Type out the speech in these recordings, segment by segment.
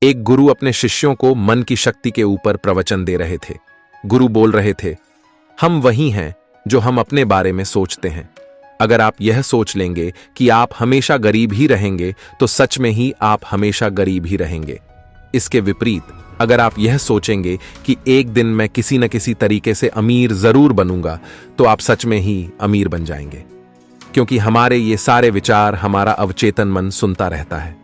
एक गुरु अपने शिष्यों को मन की शक्ति के ऊपर प्रवचन दे रहे थे। गुरु बोल रहे थे, हम वही हैं जो हम अपने बारे में सोचते हैं। अगर आप यह सोच लेंगे कि आप हमेशा गरीब ही रहेंगे तो सच में ही आप हमेशा गरीब ही रहेंगे। इसके विपरीत अगर आप यह सोचेंगे कि एक दिन मैं किसी न किसी तरीके से अमीर जरूर बनूंगा तो आप सच में ही अमीर बन जाएंगे, क्योंकि हमारे ये सारे विचार हमारा अवचेतन मन सुनता रहता है।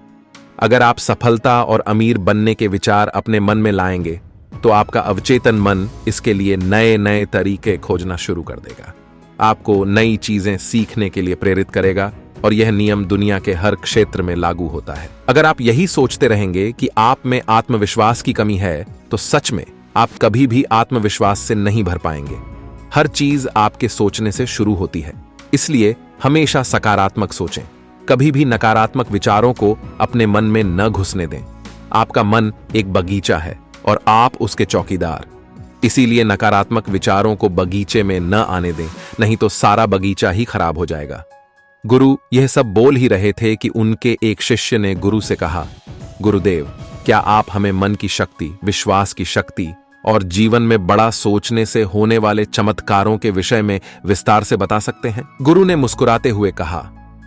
अगर आप सफलता और अमीर बनने के विचार अपने मन में लाएंगे तो आपका अवचेतन मन इसके लिए नए नए तरीके खोजना शुरू कर देगा, आपको नई चीजें सीखने के लिए प्रेरित करेगा और यह नियम दुनिया के हर क्षेत्र में लागू होता है। अगर आप यही सोचते रहेंगे कि आप में आत्मविश्वास की कमी है तो सच में आप कभी भी आत्मविश्वास से नहीं भर पाएंगे। हर चीज आपके सोचने से शुरू होती है, इसलिए हमेशा सकारात्मक सोचें। कभी भी नकारात्मक विचारों को अपने मन में न घुसने दें। आपका मन एक बगीचा है और आप उसके चौकीदार, इसीलिए नकारात्मक विचारों को बगीचे में न आने दें, नहीं तो सारा बगीचा ही खराब हो जाएगा। गुरु यह सब बोल ही रहे थे कि उनके एक शिष्य ने गुरु से कहा, गुरुदेव, क्या आप हमें मन की शक्ति, विश्वास की शक्ति और जीवन में बड़ा सोचने से होने वाले चमत्कारों के विषय में विस्तार से बता सकते हैं? गुरु ने मुस्कुराते हुए कहा,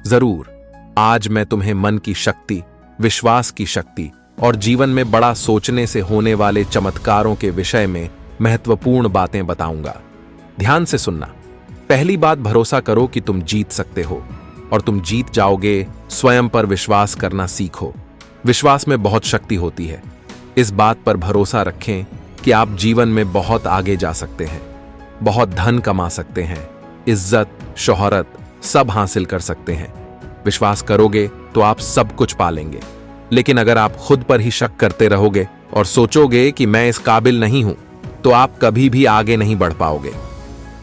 जरूर। आज मैं तुम्हें मन की शक्ति, विश्वास की शक्ति और जीवन में बड़ा सोचने से होने वाले चमत्कारों के विषय में महत्वपूर्ण बातें बताऊंगा। ध्यान से सुनना। पहली बात, भरोसा करो कि तुम जीत सकते हो और तुम जीत जाओगे। स्वयं पर विश्वास करना सीखो। विश्वास में बहुत शक्ति होती है। इस बात पर भरोसा रखें कि आप जीवन में बहुत आगे जा सकते हैं, बहुत धन कमा सकते हैं, इज्जत, शोहरत सब हासिल कर सकते हैं। विश्वास करोगे तो आप सब कुछ पालेंगे। लेकिन अगर आप खुद पर ही शक करते रहोगे और सोचोगे कि मैं इस काबिल नहीं हूं, तो आप कभी भी आगे नहीं बढ़ पाओगे।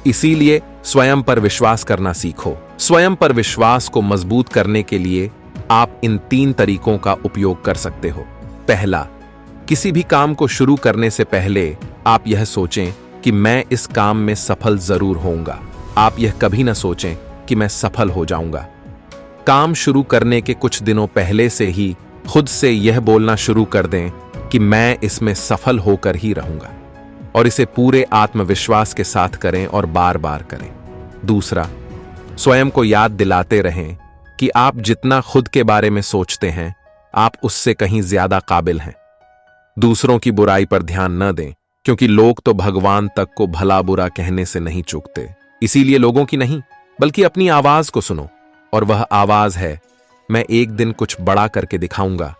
इसीलिए स्वयं पर विश्वास करना सीखो। स्वयं पर विश्वास को मजबूत करने के लिए आप इन 3 तरीकों का उपयोग कर सकते हो। पहला, किसी भी काम को शुरू करने से पहले आप यह सोचें कि मैं इस काम में सफल जरूर होऊंगा। आप यह कभी न सोचें कि मैं सफल हो जाऊंगा। काम शुरू करने के कुछ दिनों पहले से ही खुद से यह बोलना शुरू कर दें कि मैं इसमें सफल होकर ही रहूंगा, और इसे पूरे आत्मविश्वास के साथ करें और बार बार करें। दूसरा, स्वयं को याद दिलाते रहें कि आप जितना खुद के बारे में सोचते हैं, आप उससे कहीं ज्यादा काबिल हैं। दूसरों की बुराई पर ध्यान न दें, क्योंकि लोग तो भगवान तक को भला बुरा कहने से नहीं चूकते। इसीलिए लोगों की नहीं, बल्कि अपनी आवाज को सुनो, और वह आवाज है, मैं एक दिन कुछ बड़ा करके दिखाऊंगा,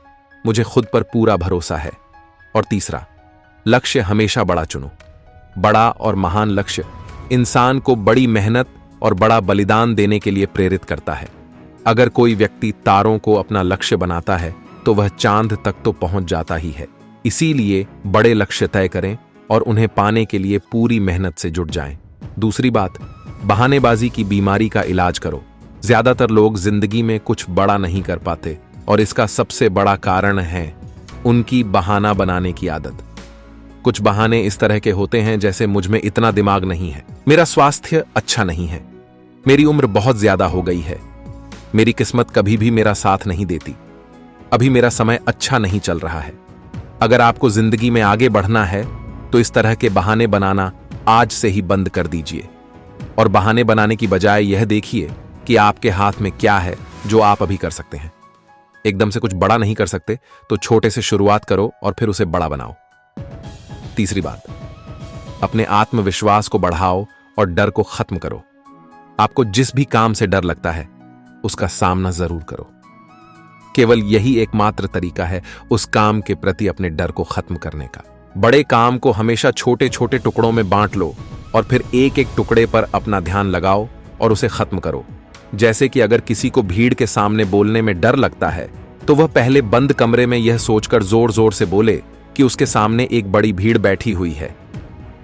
मुझे खुद पर पूरा भरोसा है। और तीसरा, लक्ष्य हमेशा बड़ा चुनो। बड़ा और महान लक्ष्य इंसान को बड़ी मेहनत और बड़ा बलिदान देने के लिए प्रेरित करता है। अगर कोई व्यक्ति तारों को अपना लक्ष्य बनाता है तो वह चांद तक तो पहुंच जाता ही है। इसीलिए बड़े लक्ष्य तय करें और उन्हें पाने के लिए पूरी मेहनत से जुट जाएं। दूसरी बात, बहानेबाजी की बीमारी का इलाज करो। ज्यादातर लोग जिंदगी में कुछ बड़ा नहीं कर पाते, और इसका सबसे बड़ा कारण है उनकी बहाना बनाने की आदत। कुछ बहाने इस तरह के होते हैं जैसे, मुझ में इतना दिमाग नहीं है, मेरा स्वास्थ्य अच्छा नहीं है, मेरी उम्र बहुत ज्यादा हो गई है, मेरी किस्मत कभी भी मेरा साथ नहीं देती, अभी मेरा समय अच्छा नहीं चल रहा है। अगर आपको जिंदगी में आगे बढ़ना है तो इस तरह के बहाने बनाना आज से ही बंद कर दीजिए, और बहाने बनाने की बजाय यह देखिए कि आपके हाथ में क्या है जो आप अभी कर सकते हैं। एकदम से कुछ बड़ा नहीं कर सकते तो छोटे से शुरुआत करो और फिर उसे बड़ा बनाओ। तीसरी बात, अपने आत्मविश्वास को बढ़ाओ और डर को खत्म करो। आपको जिस भी काम से डर लगता है उसका सामना जरूर करो। केवल यही एकमात्र तरीका है उस काम के प्रति अपने डर को खत्म करने का। बड़े काम को हमेशा छोटे छोटे टुकड़ों में बांट लो और फिर एक एक टुकड़े पर अपना ध्यान लगाओ और उसे खत्म करो। जैसे कि अगर किसी को भीड़ के सामने बोलने में डर लगता है तो वह पहले बंद कमरे में यह सोचकर जोर जोर से बोले कि उसके सामने एक बड़ी भीड़ बैठी हुई है।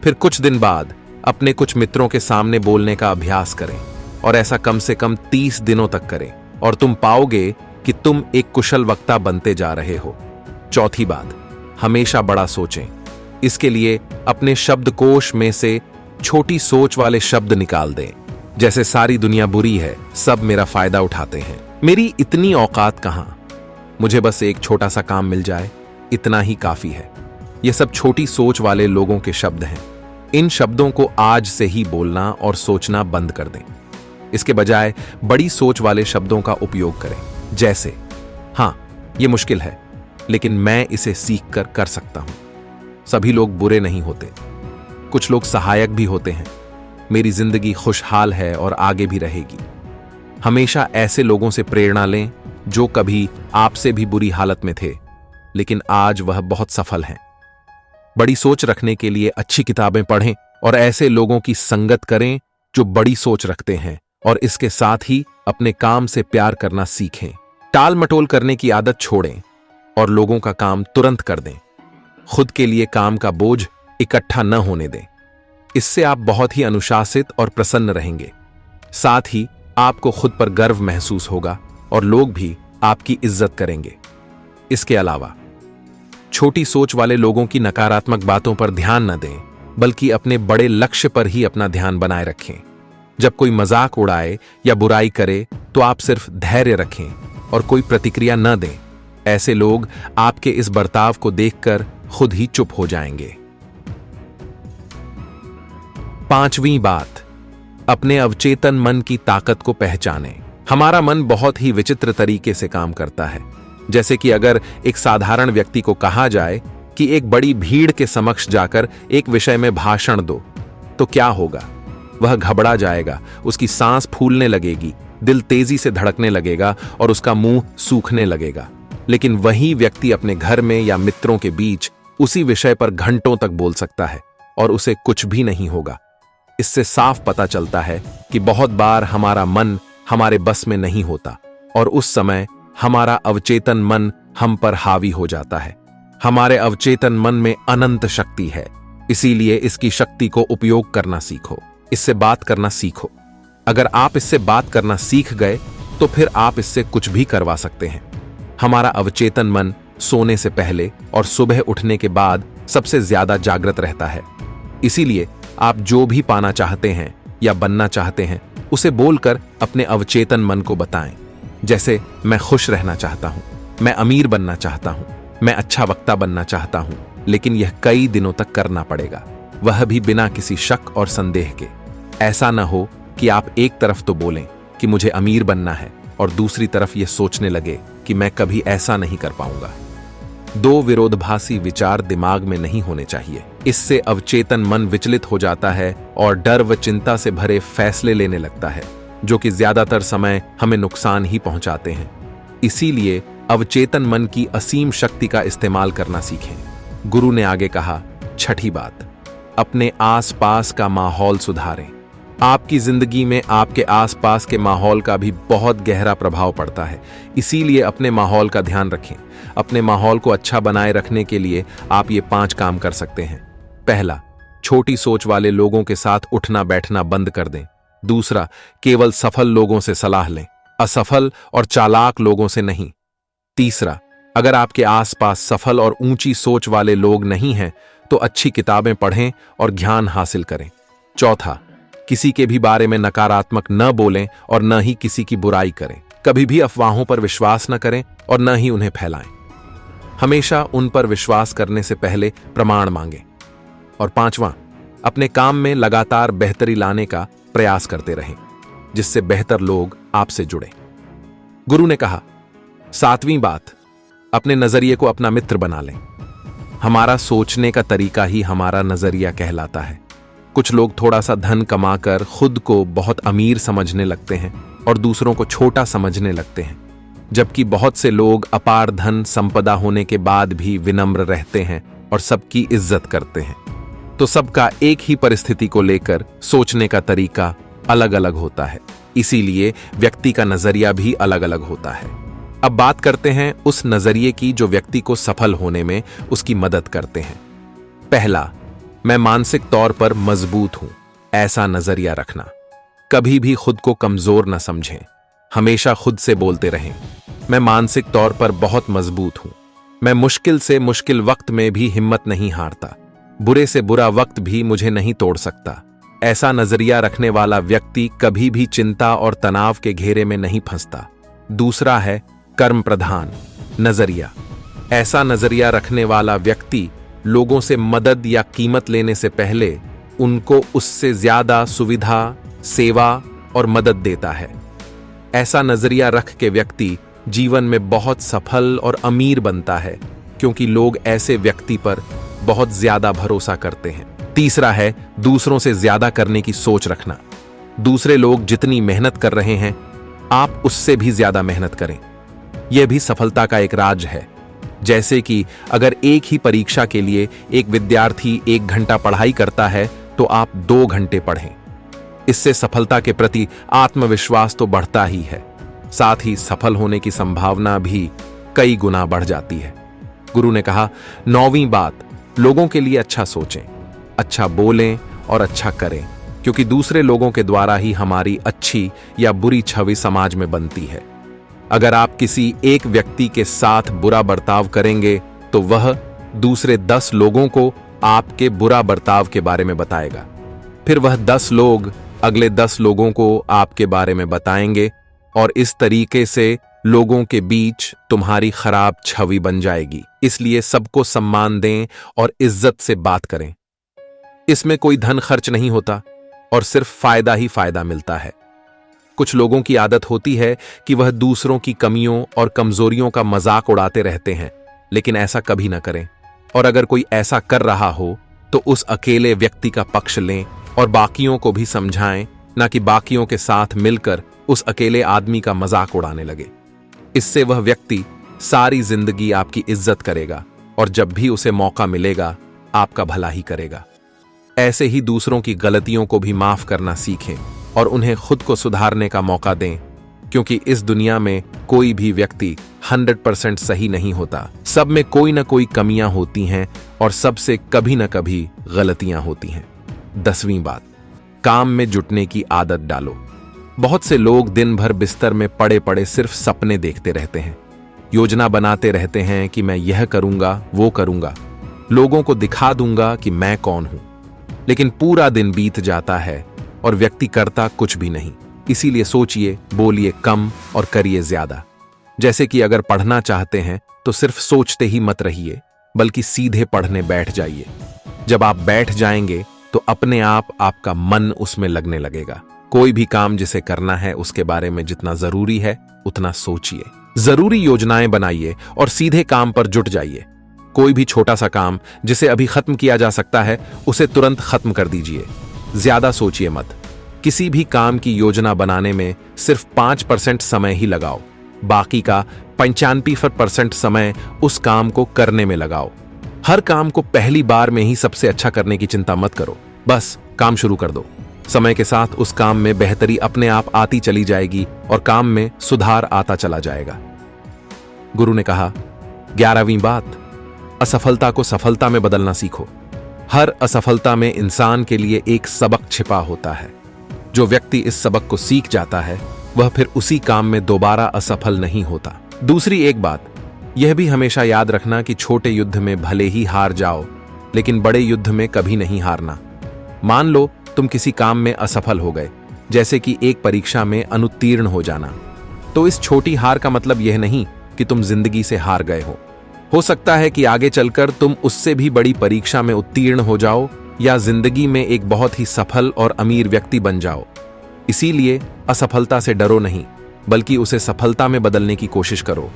फिर कुछ दिन बाद अपने कुछ मित्रों के सामने बोलने का अभ्यास करें, और ऐसा कम से कम 30 दिनों तक करें, और तुम पाओगे कि तुम एक कुशल वक्ता बनते जा रहे हो। चौथी बात, हमेशा बड़ा सोचें। इसके लिए अपने शब्दकोश में से छोटी सोच वाले शब्द निकाल दें, जैसे सारी दुनिया बुरी है, सब मेरा फायदा उठाते हैं, मेरी इतनी औकात कहां, मुझे बस एक छोटा सा काम मिल जाए, इतना ही काफी है। ये सब छोटी सोच वाले लोगों के शब्द हैं। इन शब्दों को आज से ही बोलना और सोचना बंद कर दें। इसके बजाय बड़ी सोच वाले शब्दों का उपयोग करें, जैसे हां, ये मुश्किल है, लेकिन मैं इसे सीख कर कर सकता हूं। सभी लोग बुरे नहीं होते, कुछ लोग सहायक भी होते हैं। मेरी जिंदगी खुशहाल है और आगे भी रहेगी। हमेशा ऐसे लोगों से प्रेरणा लें जो कभी आपसे भी बुरी हालत में थे, लेकिन आज वह बहुत सफल हैं। बड़ी सोच रखने के लिए अच्छी किताबें पढ़ें और ऐसे लोगों की संगत करें जो बड़ी सोच रखते हैं, और इसके साथ ही अपने काम से प्यार करना सीखें। टाल मटोल करने की आदत छोड़ें और लोगों का काम तुरंत कर दें। खुद के लिए काम का बोझ इकट्ठा न होने दें। इससे आप बहुत ही अनुशासित और प्रसन्न रहेंगे। साथ ही आपको खुद पर गर्व महसूस होगा और लोग भी आपकी इज्जत करेंगे। इसके अलावा छोटी सोच वाले लोगों की नकारात्मक बातों पर ध्यान न दें, बल्कि अपने बड़े लक्ष्य पर ही अपना ध्यान बनाए रखें। जब कोई मजाक उड़ाए या बुराई करे तो आप सिर्फ धैर्य रखें और कोई प्रतिक्रिया न दें। ऐसे लोग आपके इस बर्ताव को देखकर खुद ही चुप हो जाएंगे। 5वीं बात, अपने अवचेतन मन की ताकत को पहचानें। हमारा मन बहुत ही विचित्र तरीके से काम करता है। जैसे कि अगर एक साधारण व्यक्ति को कहा जाए कि एक बड़ी भीड़ के समक्ष जाकर एक विषय में भाषण दो, तो क्या होगा? वह घबरा जाएगा, उसकी सांस फूलने लगेगी, दिल तेजी से धड़कने लगेगा और उसका मुंह सूखने लगेगा। लेकिन वही व्यक्ति अपने घर में या मित्रों के बीच उसी विषय पर घंटों तक बोल सकता है और उसे कुछ भी नहीं होगा। इससे साफ पता चलता है कि बहुत बार हमारा मन हमारे बस में नहीं होता और उस समय हमारा अवचेतन मन हम पर हावी हो जाता है। हमारे अवचेतन मन में अनंत शक्ति है, इसीलिए इसकी शक्ति को उपयोग करना सीखो। इससे बात करना सीखो। अगर आप इससे बात करना सीख गए तो फिर आप इससे कुछ भी करवा सकते हैं। हमारा अवचेतन मन सोने से पहले और सुबह उठने के बाद सबसे ज्यादा जागृत रहता है। इसीलिए आप जो भी पाना चाहते हैं या बनना चाहते हैं, उसे बोलकर अपने अवचेतन मन को बताएं। जैसे, मैं खुश रहना चाहता हूं, मैं अमीर बनना चाहता हूं, मैं अच्छा वक्ता बनना चाहता हूं, लेकिन यह कई दिनों तक करना पड़ेगा, वह भी बिना किसी शक और संदेह के। ऐसा न हो कि आप एक तरफ तो बोलें कि मुझे अमीर बनना है और दूसरी तरफ यह सोचने लगे कि मैं कभी ऐसा नहीं कर पाऊंगा। दो विरोधाभासी विचार दिमाग में नहीं होने चाहिए। इससे अवचेतन मन विचलित हो जाता है और डर व चिंता से भरे फैसले लेने लगता है, जो कि ज्यादातर समय हमें नुकसान ही पहुंचाते हैं। इसीलिए अवचेतन मन की असीम शक्ति का इस्तेमाल करना सीखें। गुरु ने आगे कहा, 6ठी बात, अपने आसपास का माहौल सुधारें। आपकी जिंदगी में आपके आसपास के माहौल का भी बहुत गहरा प्रभाव पड़ता है। इसीलिए अपने माहौल का ध्यान रखें। अपने माहौल को अच्छा बनाए रखने के लिए आप ये 5 काम कर सकते हैं। पहला, छोटी सोच वाले लोगों के साथ उठना बैठना बंद कर दें। दूसरा, केवल सफल लोगों से सलाह लें, असफल और चालाक लोगों से नहीं। तीसरा, अगर आपके आसपास सफल और ऊंची सोच वाले लोग नहीं हैं तो अच्छी किताबें पढ़ें और ज्ञान हासिल करें। चौथा, किसी के भी बारे में नकारात्मक न बोलें और न ही किसी की बुराई करें। कभी भी अफवाहों पर विश्वास न करें और न ही उन्हें फैलाएं। हमेशा उन पर विश्वास करने से पहले प्रमाण मांगें। और 5वां, अपने काम में लगातार बेहतरी लाने का प्रयास करते रहें, जिससे बेहतर लोग आपसे जुड़ें। गुरु ने कहा, 7वीं बात, अपने नजरिए को अपना मित्र बना लें। हमारा सोचने का तरीका ही हमारा नजरिया कहलाता है। कुछ लोग थोड़ा सा धन कमाकर खुद को बहुत अमीर समझने लगते हैं और दूसरों को छोटा समझने लगते हैं, जबकि बहुत से लोग अपार धन संपदा होने के बाद भी विनम्र रहते हैं और सबकी इज्जत करते हैं। तो सबका एक ही परिस्थिति को लेकर सोचने का तरीका अलग अलग होता है, इसीलिए व्यक्ति का नजरिया भी अलग अलग होता है। अब बात करते हैं उस नजरिए की जो व्यक्ति को सफल होने में उसकी मदद करते हैं। पहला, मैं मानसिक तौर पर मजबूत हूं, ऐसा नजरिया रखना। कभी भी खुद को कमजोर न समझें। हमेशा खुद से बोलते रहें, मैं मानसिक तौर पर बहुत मजबूत हूं। मैं मुश्किल से मुश्किल वक्त में भी हिम्मत नहीं हारता। बुरे से बुरा वक्त भी मुझे नहीं तोड़ सकता। ऐसा नजरिया रखने वाला व्यक्ति कभी भी चिंता और तनाव के घेरे में नहीं फंसता। दूसरा है कर्म प्रधान नजरिया। ऐसा नजरिया रखने वाला व्यक्ति लोगों से मदद या कीमत लेने से पहले उनको उससे ज्यादा सुविधा, सेवा और मदद देता है। ऐसा नजरिया रख के व्यक्ति जीवन में बहुत सफल और अमीर बनता है, क्योंकि लोग ऐसे व्यक्ति पर बहुत ज्यादा भरोसा करते हैं। तीसरा है दूसरों से ज्यादा करने की सोच रखना। दूसरे लोग जितनी मेहनत कर रहे हैं, आप उससे भी ज्यादा मेहनत करें। यह भी सफलता का एक राज है। जैसे कि अगर एक ही परीक्षा के लिए एक विद्यार्थी 1 घंटा पढ़ाई करता है, तो आप 2 घंटे पढ़ें। इससे सफलता के प्रति आत्मविश्वास तो बढ़ता ही है, साथ ही सफल होने की संभावना भी कई गुना बढ़ जाती है। गुरु ने कहा, 9वीं बात, लोगों के लिए अच्छा सोचें, अच्छा बोलें और अच्छा करें, क्योंकि दूसरे लोगों के द्वारा ही हमारी अच्छी या बुरी छवि समाज में बनती है। अगर आप किसी एक व्यक्ति के साथ बुरा बर्ताव करेंगे, तो वह दूसरे 10 लोगों को आपके बुरा बर्ताव के बारे में बताएगा। फिर वह 10 लोग अगले 10 लोगों को आपके बारे में बताएंगे, और इस तरीके से लोगों के बीच तुम्हारी खराब छवि बन जाएगी। इसलिए सबको सम्मान दें और इज्जत से बात करें। इसमें कोई धन खर्च नहीं होता और सिर्फ फायदा ही फायदा मिलता है। कुछ लोगों की आदत होती है कि वह दूसरों की कमियों और कमजोरियों का मजाक उड़ाते रहते हैं, लेकिन ऐसा कभी न करें। और अगर कोई ऐसा कर रहा हो तो उस अकेले व्यक्ति का पक्ष लें और बाकियों को भी समझाएं, ना कि बाकियों के साथ मिलकर उस अकेले आदमी का मजाक उड़ाने लगे। इससे वह व्यक्ति सारी जिंदगी आपकी इज्जत करेगा और जब भी उसे मौका मिलेगा आपका भला ही करेगा। ऐसे ही दूसरों की गलतियों को भी माफ करना सीखें और उन्हें खुद को सुधारने का मौका दें, क्योंकि इस दुनिया में कोई भी व्यक्ति 100% सही नहीं होता। सब में कोई ना कोई कमियां होती हैं और सबसे कभी ना कभी गलतियां होती हैं। 10वीं बात, काम में जुटने की आदत डालो। बहुत से लोग दिन भर बिस्तर में पड़े पड़े सिर्फ सपने देखते रहते हैं, योजना बनाते रहते हैं कि मैं यह करूंगा, वो करूंगा, लोगों को दिखा दूंगा कि मैं कौन हूं। लेकिन पूरा दिन बीत जाता है और व्यक्ति करता कुछ भी नहीं। इसीलिए सोचिए, बोलिए कम और करिए ज्यादा। जैसे कि अगर पढ़ना चाहते हैं तो सिर्फ सोचते ही मत रहिए, बल्कि सीधे पढ़ने बैठ जाइए। जब आप बैठ जाएंगे तो अपने आप आपका मन उसमें लगने लगेगा। कोई भी काम जिसे करना है उसके बारे में जितना जरूरी है उतना सोचिए, जरूरी योजनाएं बनाइए और सीधे काम पर जुट जाइए। कोई भी छोटा सा काम जिसे अभी खत्म किया जा सकता है उसे तुरंत खत्म कर दीजिए। ज्यादा सोचिए मत। किसी भी काम की योजना बनाने में सिर्फ 5% समय ही लगाओ, बाकी का 95% समय उस काम को करने में लगाओ। हर काम को पहली बार में ही सबसे अच्छा करने की चिंता मत करो, बस काम शुरू कर दो। समय के साथ उस काम में बेहतरी अपने आप आती चली जाएगी और काम में सुधार आता चला जाएगा। गुरु ने कहा, 11वीं बात, असफलता को सफलता में बदलना सीखो। हर असफलता में इंसान के लिए एक सबक छिपा होता है। जो व्यक्ति इस सबक को सीख जाता है वह फिर उसी काम में दोबारा असफल नहीं होता। दूसरी एक बात, यह भी हमेशा याद रखना कि छोटे युद्ध में भले ही हार जाओ, लेकिन बड़े युद्ध में कभी नहीं हारना। मान लो तुम किसी काम में असफल हो गए, जैसे कि एक परीक्षा में अनुत्तीर्ण हो जाना, तो इस छोटी हार का मतलब यह नहीं कि तुम जिंदगी से हार गए हो सकता है कि आगे चलकर तुम उससे भी बड़ी परीक्षा में उत्तीर्ण हो जाओ या जिंदगी में एक बहुत ही सफल और अमीर व्यक्ति बन जाओ। इसीलिए असफलता से डरो नहीं, बल्कि उसे सफलता में बदलने की कोशिश करो।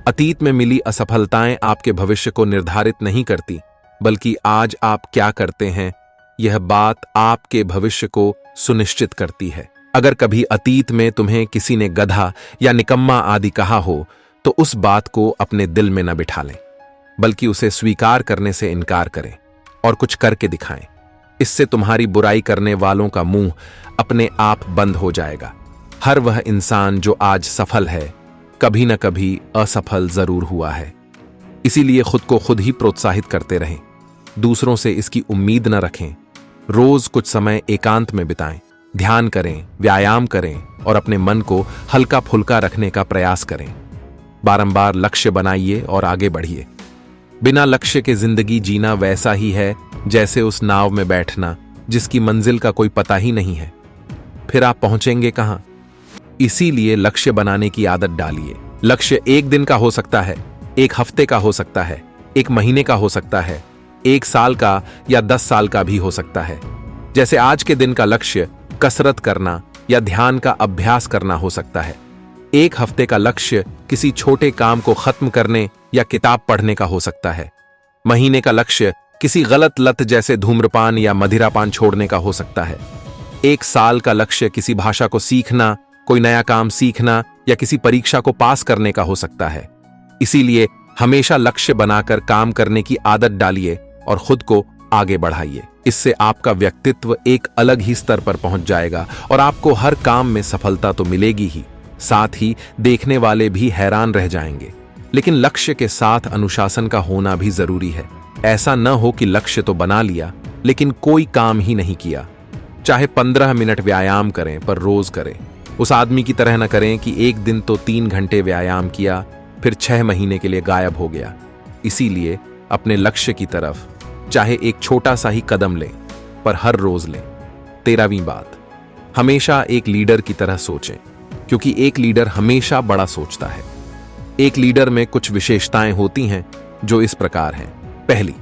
अतीत में मिली असफलताएं आपके भविष्य को निर्धारित नहीं करती, बल्कि आज आप क्या करते हैं यह बात आपके भविष्य को सुनिश्चित करती है। अगर कभी अतीत में तुम्हें किसी ने गधा या निकम्मा आदि कहा हो तो उस बात को अपने दिल में न बिठा लें, बल्कि उसे स्वीकार करने से इनकार करें और कुछ करके दिखाएं। इससे तुम्हारी बुराई करने वालों का मुंह अपने आप बंद हो जाएगा। हर वह इंसान जो आज सफल है कभी न कभी असफल जरूर हुआ है। इसीलिए खुद को खुद ही प्रोत्साहित करते रहें, दूसरों से इसकी उम्मीद न रखें। रोज कुछ समय एकांत में बिताएं, ध्यान करें, व्यायाम करें और अपने मन को हल्का फुल्का रखने का प्रयास करें। बारंबार लक्ष्य बनाइए और आगे बढ़िए। बिना लक्ष्य के जिंदगी जीना वैसा ही है जैसे उस नाव में बैठना जिसकी मंजिल का कोई पता ही नहीं है। फिर आप पहुंचेंगे कहां? इसीलिए लक्ष्य बनाने की आदत डालिए। लक्ष्य एक दिन का हो सकता है, एक हफ्ते का हो सकता है, एक महीने का हो सकता है, एक साल का या 10 साल का भी हो सकता है। जैसे आज के दिन का लक्ष्य कसरत करना या ध्यान का अभ्यास करना हो सकता है। एक हफ्ते का लक्ष्य किसी छोटे काम को खत्म करने या किताब पढ़ने का हो सकता है। महीने का लक्ष्य किसी गलत लत जैसे धूम्रपान या मदिरापान छोड़ने का हो सकता है। एक साल का लक्ष्य किसी भाषा को सीखना, कोई नया काम सीखना या किसी परीक्षा को पास करने का हो सकता है। इसीलिए हमेशा लक्ष्य बनाकर काम करने की आदत डालिए और खुद को आगे बढ़ाइए। इससे आपका व्यक्तित्व एक अलग ही स्तर पर पहुंच जाएगा और आपको हर काम में सफलता तो मिलेगी ही, साथ ही देखने वाले भी हैरान रह जाएंगे। लेकिन लक्ष्य के साथ अनुशासन का होना भी जरूरी है। ऐसा न हो कि लक्ष्य तो बना लिया लेकिन कोई काम ही नहीं किया। चाहे 15 मिनट व्यायाम करें पर रोज करें। उस आदमी की तरह न करें कि एक दिन तो 3 घंटे व्यायाम किया फिर 6 महीने के लिए गायब हो गया। इसीलिए अपने लक्ष्य की तरफ चाहे एक छोटा सा ही कदम लें पर हर रोज लें। 13वीं बात, हमेशा एक लीडर की तरह सोचें, क्योंकि एक लीडर हमेशा बड़ा सोचता है। एक लीडर में कुछ विशेषताएं होती हैं जो इस प्रकार हैं। पहली,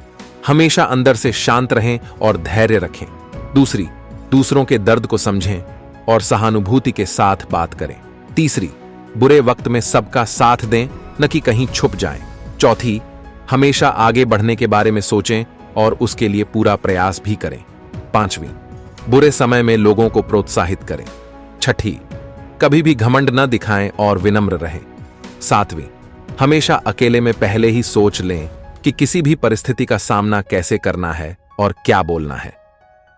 हमेशा अंदर से शांत रहें और धैर्य रखें। दूसरी, दूसरों के दर्द को समझें और सहानुभूति के साथ बात करें। तीसरी, बुरे वक्त में सबका साथ दें, न कि कहीं छुप जाएं। चौथी, हमेशा आगे बढ़ने के बारे में सोचें और उसके लिए पूरा प्रयास भी करें। 5वीं, बुरे समय में लोगों को प्रोत्साहित करें। 6ठी, कभी भी घमंड न दिखाएं और विनम्र रहें। 7वीं, हमेशा अकेले में पहले ही सोच लें कि किसी भी परिस्थिति का सामना कैसे करना है और क्या बोलना है।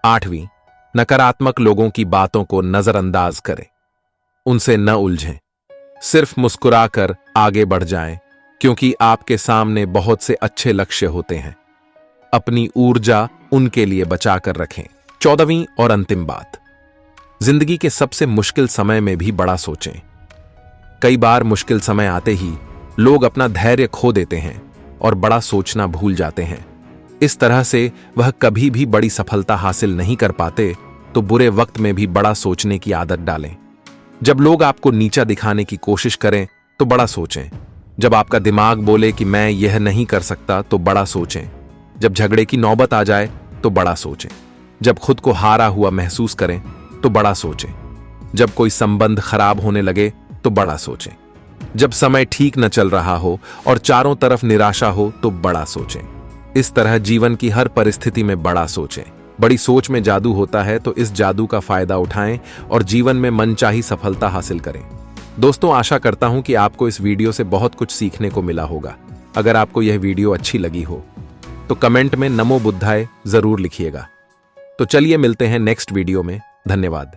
8वीं, नकारात्मक लोगों की बातों को नजरअंदाज करें, उनसे न उलझें, सिर्फ मुस्कुराकर आगे बढ़ जाएं, क्योंकि आपके सामने बहुत से अच्छे लक्ष्य होते हैं। अपनी ऊर्जा उनके लिए बचाकर रखें। 14वीं और अंतिम बात, जिंदगी के सबसे मुश्किल समय में भी बड़ा सोचें। कई बार मुश्किल समय आते ही लोग अपना धैर्य खो देते हैं और बड़ा सोचना भूल जाते हैं। इस तरह से वह कभी भी बड़ी सफलता हासिल नहीं कर पाते। तो बुरे वक्त में भी बड़ा सोचने की आदत डालें। जब लोग आपको नीचा दिखाने की कोशिश करें तो बड़ा सोचें। जब आपका दिमाग बोले कि मैं यह नहीं कर सकता तो बड़ा सोचें। जब झगड़े की नौबत आ जाए तो बड़ा सोचें। जब खुद को हारा हुआ महसूस करें तो बड़ा सोचें। जब कोई संबंध खराब होने लगे तो बड़ा सोचें। जब समय ठीक न चल रहा हो और चारों तरफ निराशा हो तो बड़ा सोचें। इस तरह जीवन की हर परिस्थिति में बड़ा सोचें। बड़ी सोच में जादू होता है, तो इस जादू का फायदा उठाएं और जीवन में मनचाही सफलता हासिल करें। दोस्तों, आशा करता हूं कि आपको इस वीडियो से बहुत कुछ सीखने को मिला होगा। अगर आपको यह वीडियो अच्छी लगी हो तो कमेंट में नमो बुद्धाय जरूर लिखिएगा। तो चलिए मिलते हैं नेक्स्ट वीडियो में। धन्यवाद।